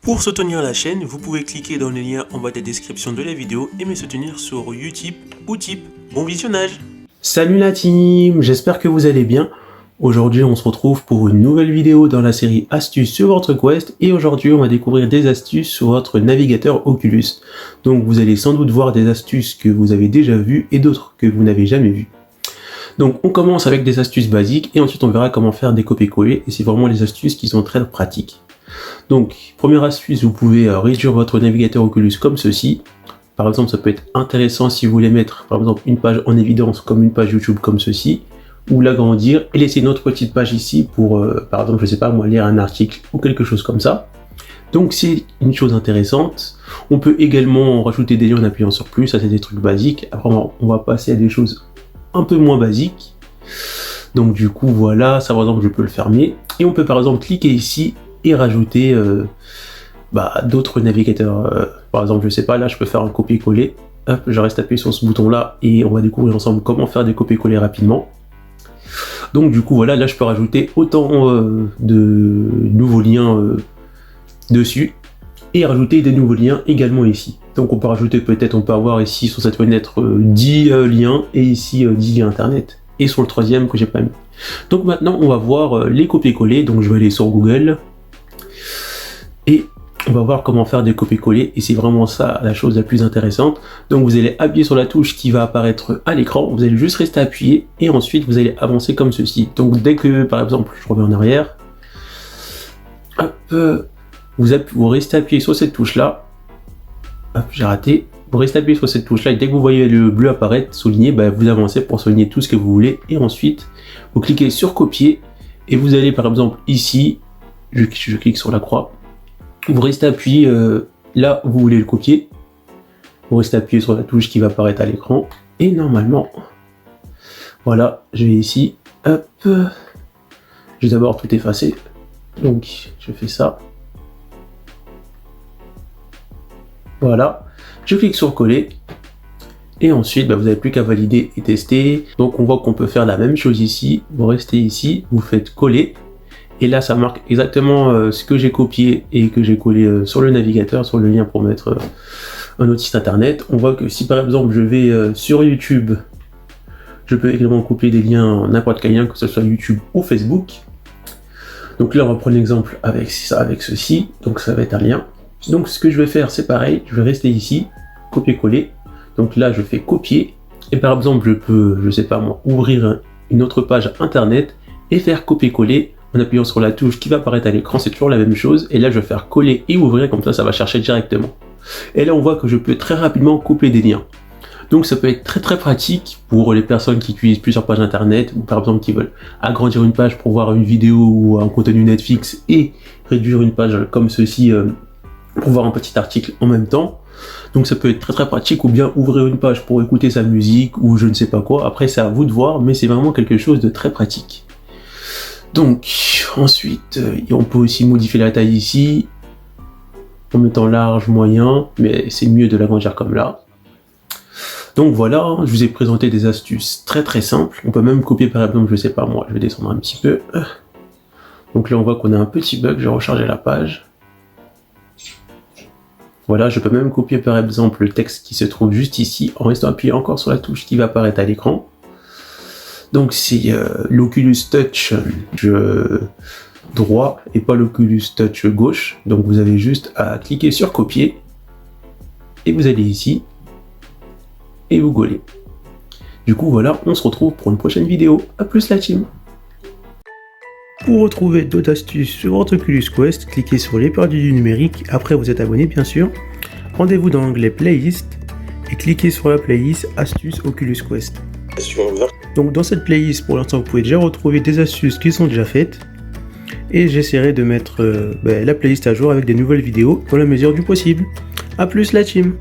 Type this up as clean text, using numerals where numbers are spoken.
Pour soutenir la chaîne, vous pouvez cliquer dans le lien en bas de la description de la vidéo et me soutenir sur Utip ou Tip. Bon visionnage! Salut la team, j'espère que vous allez bien. Aujourd'hui on se retrouve pour une nouvelle vidéo dans la série Astuces sur votre Quest et aujourd'hui on va découvrir des astuces sur votre navigateur Oculus. Donc vous allez sans doute voir des astuces que vous avez déjà vues et d'autres que vous n'avez jamais vues. Donc on commence avec des astuces basiques et ensuite on verra comment faire des copier-coller et c'est vraiment les astuces qui sont très pratiques. Donc première astuce, vous pouvez réduire votre navigateur Oculus comme ceci. Par exemple, ça peut être intéressant si vous voulez mettre par exemple une page en évidence comme une page YouTube comme ceci, ou l'agrandir et laisser une autre petite page ici pour par exemple, je sais pas moi, lire un article ou quelque chose comme ça. Donc c'est une chose intéressante. On peut également rajouter des liens en appuyant sur plus, ça c'est des trucs basiques. Après on va passer à des choses un peu moins basiques. Donc du coup voilà, ça par exemple je peux le fermer. Et on peut par exemple cliquer ici et rajouter d'autres navigateurs. Par exemple, je sais pas, là je peux faire un copier-coller. Hop, je reste appuyé sur ce bouton là et on va découvrir ensemble comment faire des copier-coller rapidement. Donc du coup voilà, là je peux rajouter autant de nouveaux liens dessus et rajouter des nouveaux liens également ici. Donc on peut rajouter peut-être, on peut avoir ici sur cette fenêtre 10 liens et ici 10 liens internet et sur le troisième que j'ai pas mis. Donc maintenant on va voir les copier-coller. Donc je vais aller sur Google et on va voir comment faire des copier-coller et c'est vraiment ça la chose la plus intéressante. Donc vous allez appuyer sur la touche qui va apparaître à l'écran, vous allez juste rester appuyé et ensuite vous allez avancer comme ceci. Donc dès que par exemple je reviens en arrière, hop, vous restez appuyé sur cette touche là, hop, j'ai raté, vous restez appuyé sur cette touche là et dès que vous voyez le bleu apparaître souligné, vous avancez pour souligner tout ce que vous voulez et ensuite vous cliquez sur copier et vous allez par exemple ici, je clique sur la croix. Vous restez appuyé là où vous voulez le copier. Vous restez appuyé sur la touche qui va apparaître à l'écran. Et normalement, voilà, je vais ici. Hop. Je vais d'abord tout effacer. Donc, je fais ça. Voilà. Je clique sur coller. Et ensuite, vous n'avez plus qu'à valider et tester. Donc, on voit qu'on peut faire la même chose ici. Vous restez ici, vous faites coller. Et là, ça marque exactement ce que j'ai copié et que j'ai collé sur le navigateur, sur le lien pour mettre un autre site internet. On voit que si par exemple je vais sur YouTube, je peux également copier des liens, n'importe quel lien, que ce soit YouTube ou Facebook. Donc là, on va prendre l'exemple avec ceci. Donc ça va être un lien. Donc ce que je vais faire, c'est pareil. Je vais rester ici, copier-coller. Donc là, je fais copier. Et par exemple, je peux, je sais pas moi, ouvrir une autre page internet et faire copier-coller. En appuyant sur la touche qui va apparaître à l'écran, c'est toujours la même chose. Et là, je vais faire coller et ouvrir, comme ça va chercher directement. Et là, on voit que je peux très rapidement copier des liens. Donc, ça peut être très pratique pour les personnes qui utilisent plusieurs pages internet, ou par exemple qui veulent agrandir une page pour voir une vidéo ou un contenu Netflix et réduire une page comme ceci pour voir un petit article en même temps. Donc, ça peut être très pratique, ou bien ouvrir une page pour écouter sa musique ou je ne sais pas quoi. Après, c'est à vous de voir, mais c'est vraiment quelque chose de très pratique. Donc ensuite, on peut aussi modifier la taille ici, en mettant large, moyen, mais c'est mieux de l'agrandir comme là. Donc voilà, je vous ai présenté des astuces très simples. On peut même copier par exemple, je sais pas moi, je vais descendre un petit peu. Donc là on voit qu'on a un petit bug, je vais recharger la page. Voilà, je peux même copier par exemple le texte qui se trouve juste ici, en restant appuyé encore sur la touche qui va apparaître à l'écran. Donc c'est l'Oculus Touch droit et pas l'Oculus Touch gauche. Donc vous avez juste à cliquer sur copier et vous allez ici et vous collez. Du coup voilà, on se retrouve pour une prochaine vidéo. A plus la team. Pour retrouver d'autres astuces sur votre Oculus Quest, cliquez sur les perdus du numérique. Après vous êtes abonné bien sûr. Rendez-vous dans l'onglet playlist et cliquez sur la playlist astuces Oculus Quest. Donc dans cette playlist, pour l'instant, vous pouvez déjà retrouver des astuces qui sont déjà faites. Et j'essaierai de mettre la playlist à jour avec des nouvelles vidéos dans la mesure du possible. A plus la team!